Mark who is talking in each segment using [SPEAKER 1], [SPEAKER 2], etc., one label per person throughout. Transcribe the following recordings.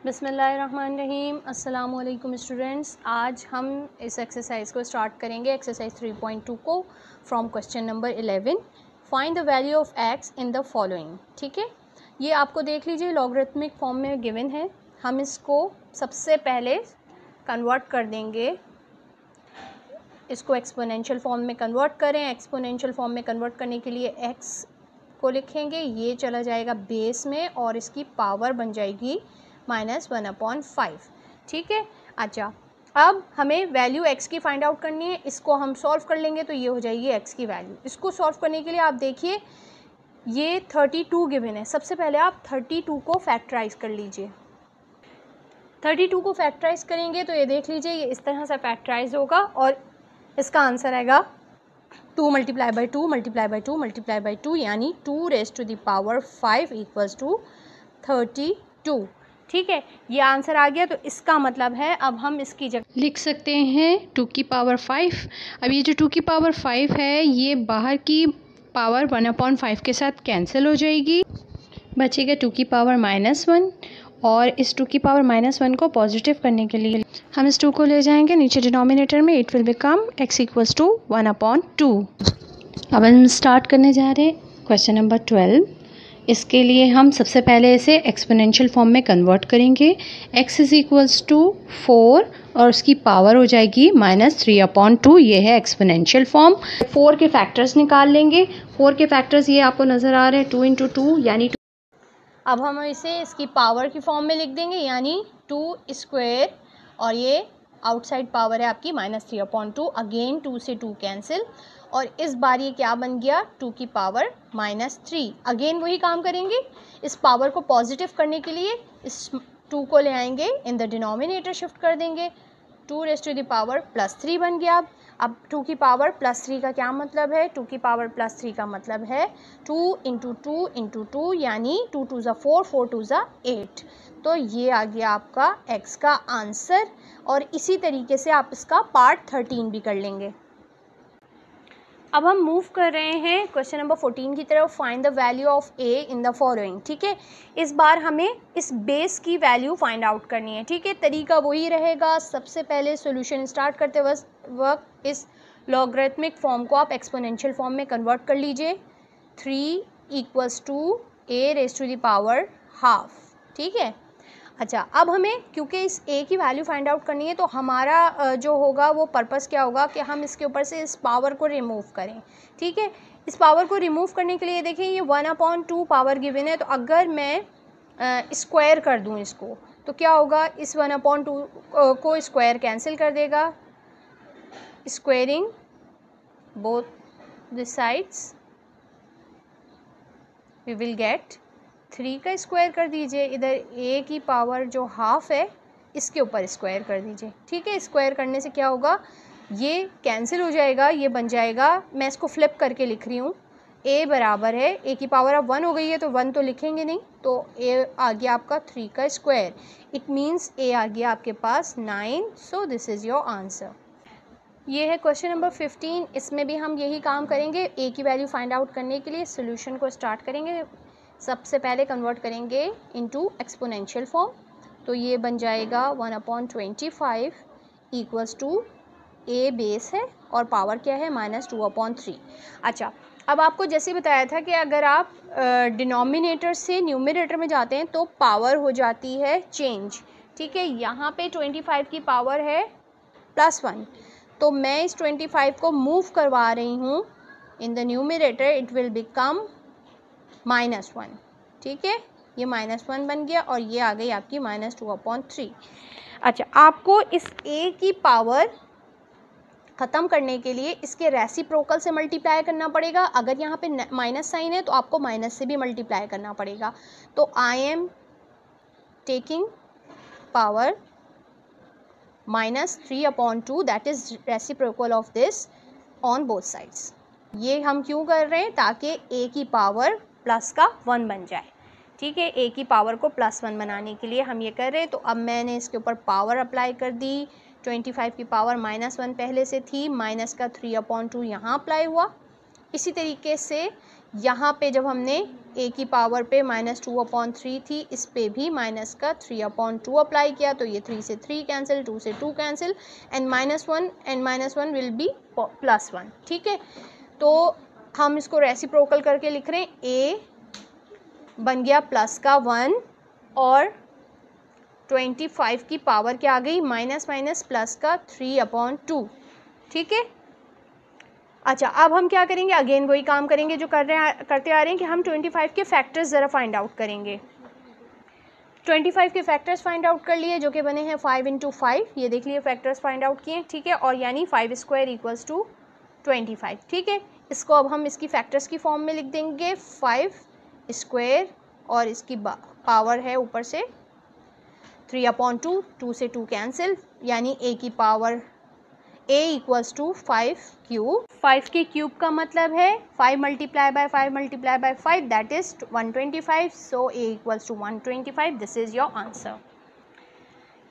[SPEAKER 1] बिस्मिल्लाहिर्रहमानिर्रहीम। अस्सलाम वालेकुम स्टूडेंट्स। आज हम इस एक्सरसाइज को स्टार्ट करेंगे, एक्सरसाइज 3.2 को, from question number 11। Find the value of x in the following. ठीक है, ये आपको देख लीजिए लॉगरिथमिक फॉर्म में गिवन है। हम इसको सबसे पहले कन्वर्ट कर देंगे, इसको एक्सपोनेंशियल फॉर्म में कन्वर्ट करें। एक्सपोनेंशियल फॉर्म में कन्वर्ट करने के लिए एक्स को लिखेंगे, ये चला जाएगा बेस में और इसकी पावर बन जाएगी -1/5। ठीक है। अच्छा, अब हमें वैल्यू x की फाइंड आउट करनी है। इसको हम सॉल्व कर लेंगे तो ये हो जाएगी x की वैल्यू। इसको सॉल्व करने के लिए आप देखिए ये 32 गिवन है। सबसे पहले आप 32 को फैक्टराइज कर लीजिए। 32 को फैक्टराइज करेंगे तो ये देख लीजिए ये इस तरह से फैक्टराइज होगा और इसका आंसर आएगा 2 × 2 × 2 × 2 यानी 2⁵ = 32। ठीक है, ये आंसर आ गया। तो इसका मतलब है अब हम इसकी जगह लिख सकते हैं 2⁵। अब ये जो 2⁵ है ये बाहर की पावर 1/5 के साथ कैंसिल हो जाएगी, बचेगा 2⁻⁻1। और इस 2⁻⁻1 को पॉजिटिव करने के लिए हम इस 2 को ले जाएंगे नीचे डिनोमिनेटर में। It will become x = 1/2। अब हम स्टार्ट करने जा रहे हैं क्वेश्चन नंबर 12। इसके लिए हम सबसे पहले इसे एक्सपोनेंशियल फॉर्म में कन्वर्ट करेंगे। x = 4 और उसकी पावर हो जाएगी -3/2। ये है एक्सपोनेंशियल फॉर्म। 4 के फैक्टर्स निकाल लेंगे। 4 के फैक्टर्स ये आपको नज़र आ रहे हैं, 2 × 2 यानी 2। अब हम इसे इसकी पावर की फॉर्म में लिख देंगे यानी 2² और ये आउटसाइड पावर है आपकी -3/2। अगेन 2 से 2 कैंसिल और इस बार ये क्या बन गया 2⁻³ अगेन वही काम करेंगे। इस पावर को पॉजिटिव करने के लिए इस 2 को ले आएंगे, इन द डिनोमिनेटर शिफ्ट कर देंगे। 2⁻3 बन गया। अब 2⁻3 का क्या मतलब है? 2⁻3 का मतलब है 2 × 2 × 2 यानी 2 × 2 = 4, 4 × 2 = 8। तो ये आ गया आपका x का आंसर। और इसी तरीके से आप इसका पार्ट 13 भी कर लेंगे। अब हम मूव कर रहे हैं क्वेश्चन नंबर 14 की तरफ। Find the value of a in the following. ठीक है, इस बार हमें इस बेस की वैल्यू फाइंड आउट करनी है। ठीक है, तरीका वही रहेगा। सबसे पहले सॉल्यूशन स्टार्ट करते वक्त इस लॉगरिथमिक फॉर्म को आप एक्सपोनेंशियल फॉर्म में कन्वर्ट कर लीजिए। 3 = a⁻½ ठीक है। अच्छा, अब हमें क्योंकि इस a की वैल्यू फाइंड आउट करनी है तो हमारा जो होगा वो पर्पस क्या होगा कि हम इसके ऊपर से इस पावर को रिमूव करें। ठीक है, इस पावर को रिमूव करने के लिए देखिए ये 1/2 पावर गिवन है। तो अगर मैं स्क्वायर कर दूं इसको तो क्या होगा, इस 1/2 को स्क्वायर कैंसिल कर देगा। Squaring both the sides we will get 3 का स्क्वायर कर दीजिए। इधर a की पावर जो हाफ है इसके ऊपर स्क्वायर कर दीजिए। ठीक है, स्क्वायर करने से क्या होगा, ये कैंसिल हो जाएगा, ये बन जाएगा। मैं इसको फ्लिप करके लिख रही हूँ। a बराबर है, a की पावर अब 1 हो गई है तो 1 तो लिखेंगे नहीं, तो a आ गया आपका 3 का स्क्वायर। इट मीन्स a आ गया आपके पास 9। So this is your answer. ये है क्वेश्चन नंबर 15। इसमें भी हम यही काम करेंगे। a की वैल्यू फाइंड आउट करने के लिए सोल्यूशन को स्टार्ट करेंगे। सबसे पहले कन्वर्ट करेंगे इनटू एक्सपोनेंशियल फॉर्म। तो ये बन जाएगा 1/25 = a बेस है और पावर क्या है -2/3। अच्छा, अब आपको जैसे बताया था कि अगर आप डिनोमिनेटर से न्यूमरेटर में जाते हैं तो पावर हो जाती है चेंज। ठीक है, यहाँ पे 25 की पावर है +1, तो मैं इस 25 को मूव करवा रही हूँ in the numerator. It will become -1। ठीक है, ये -1 बन गया और ये आ गई आपकी -2/3। अच्छा, आपको इस a की पावर ख़त्म करने के लिए इसके रेसिप्रोकल से मल्टीप्लाई करना पड़ेगा। अगर यहाँ पे माइनस साइन है तो आपको माइनस से भी मल्टीप्लाई करना पड़ेगा। तो I am taking power -3/2 that is reciprocal of this on both sides. ये हम क्यों कर रहे हैं, ताकि a की पावर प्लस का 1 बन जाए। ठीक है, a की पावर को +1 बनाने के लिए हम ये कर रहे हैं। तो अब मैंने इसके ऊपर पावर अप्लाई कर दी। 25 की पावर -1 पहले से थी, माइनस का 3/2 यहाँ अप्लाई हुआ। इसी तरीके से यहाँ पे जब हमने a की पावर पे -2/3 थी, इस पे भी माइनस का 3/2 अप्लाई किया, तो ये 3 से 3 कैंसिल, 2 से 2 कैंसिल, एंड -1 विल बी +1। ठीक है, तो हम इसको रेसिप्रोकल करके लिख रहे हैं, a बन गया प्लस का 1 और 25 की पावर क्या आ गई, माइनस माइनस प्लस का 3/2। ठीक है, अच्छा अब हम क्या करेंगे, अगेन वही काम करेंगे जो करते आ रहे हैं कि हम 25 के फैक्टर्स ज़रा फाइंड आउट करेंगे। 25 के फैक्टर्स फाइंड आउट कर लिए जो कि बने हैं 5 × 5, ये देख लिए फैक्टर्स फाइंड आउट किए। ठीक है, और यानी 5² = 25। ठीक है, इसको अब हम इसकी फैक्टर्स की फॉर्म में लिख देंगे, 5² और इसकी पावर है ऊपर से 3/2, 2 से 2 कैंसिल, यानी a की पावर a = 5³ 5 के क्यूब का मतलब है 5 × 5 × 5 that is 125, so a = 125। This is your answer.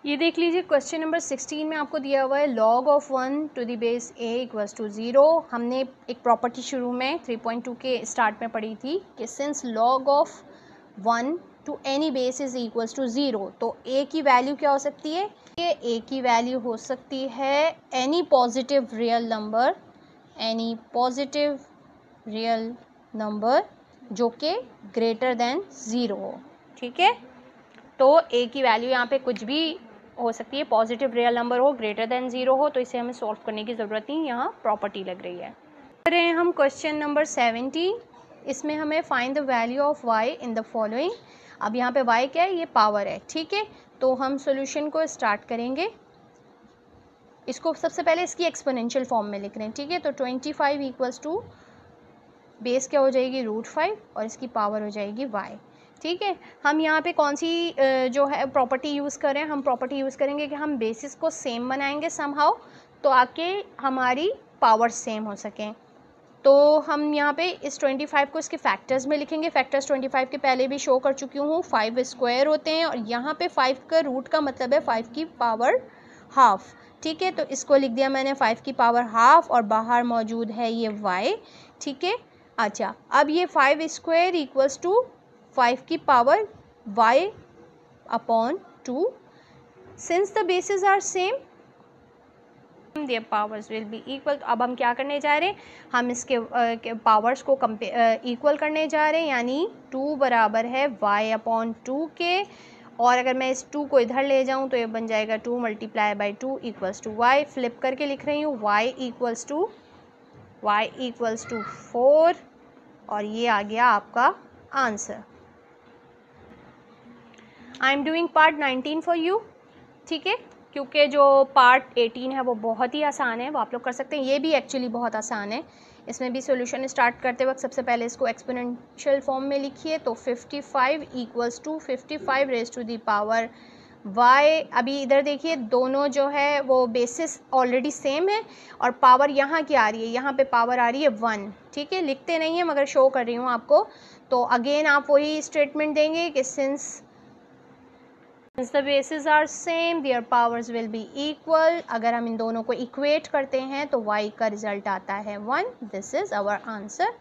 [SPEAKER 1] ये देख लीजिए क्वेश्चन नंबर 16 में आपको दिया हुआ है log of 1 to the base a = 0। हमने एक प्रॉपर्टी शुरू में 3.2 के स्टार्ट में पढ़ी थी कि since log of 1 to any base is equals to 0, तो a की वैल्यू क्या हो सकती है, ये a की वैल्यू हो सकती है एनी पॉजिटिव रियल नंबर जो कि ग्रेटर देन 0 हो। ठीक है, तो a की वैल्यू यहाँ पे कुछ भी हो सकती है, पॉजिटिव रियल नंबर हो, ग्रेटर देन 0 हो, तो इसे हमें सॉल्व करने की ज़रूरत नहीं, यहाँ प्रॉपर्टी लग रही है। कर रहे हैं हम क्वेश्चन नंबर 17। इसमें हमें find the value of y in the following. अब यहाँ पे y क्या है, ये पावर है। ठीक है, तो हम सॉल्यूशन को स्टार्ट करेंगे। इसको सबसे पहले इसकी एक्सपोनेंशियल फॉर्म में लिख रहे हैं। ठीक है, तो 25 = बेस क्या हो जाएगी √5 और इसकी पावर हो जाएगी y। ठीक है, हम यहाँ पे कौन सी जो है प्रॉपर्टी यूज़ करें, हम प्रॉपर्टी यूज़ करेंगे कि हम बेसिस को सेम बनाएंगे समहाउ, तो आके हमारी पावर सेम हो सकें। तो हम यहाँ पे इस 25 को इसके फैक्टर्स में लिखेंगे। फैक्टर्स 25 के पहले भी शो कर चुकी हूँ, 5² होते हैं, और यहाँ पे 5 का रूट का मतलब है 5 की पावर हाफ। ठीक है, तो इसको लिख दिया मैंने 5 की पावर हाफ, और बाहर मौजूद है ये y। ठीक है, अच्छा अब ये 5² = 5 की power y/2। Since the basis are same their powers will be equal। तो अब हम क्या करने जा रहे हैं, हम इसके पावर्स को इक्वल करने जा रहे हैं, यानी 2 बराबर है y/2 के, और अगर मैं इस 2 को इधर ले जाऊं तो ये बन जाएगा 2 × 2 = y। फ्लिप करके लिख रही हूँ, y = 4, और ये आ गया आपका answer. I am doing part 19 for you. ठीक है, क्योंकि जो पार्ट 18 है वो बहुत ही आसान है, वो आप लोग कर सकते हैं। ये भी एक्चुअली बहुत आसान है। इसमें भी सॉल्यूशन स्टार्ट करते वक्त सबसे पहले इसको एक्सपोनेंशियल फॉर्म में लिखिए, तो 55 = 55 y। अभी इधर देखिए, दोनों जो है वो बेसिस ऑलरेडी सेम है, और पावर यहाँ की आ रही है, यहाँ पे पावर आ रही है 1। ठीक है, लिखते नहीं है मगर शो कर रही हूँ आपको। तो अगेन आप वही स्टेटमेंट देंगे कि since the bases are same their powers will be equal। अगर हम इन दोनों को इक्वेट करते हैं तो y का रिजल्ट आता है 1। This is our answer.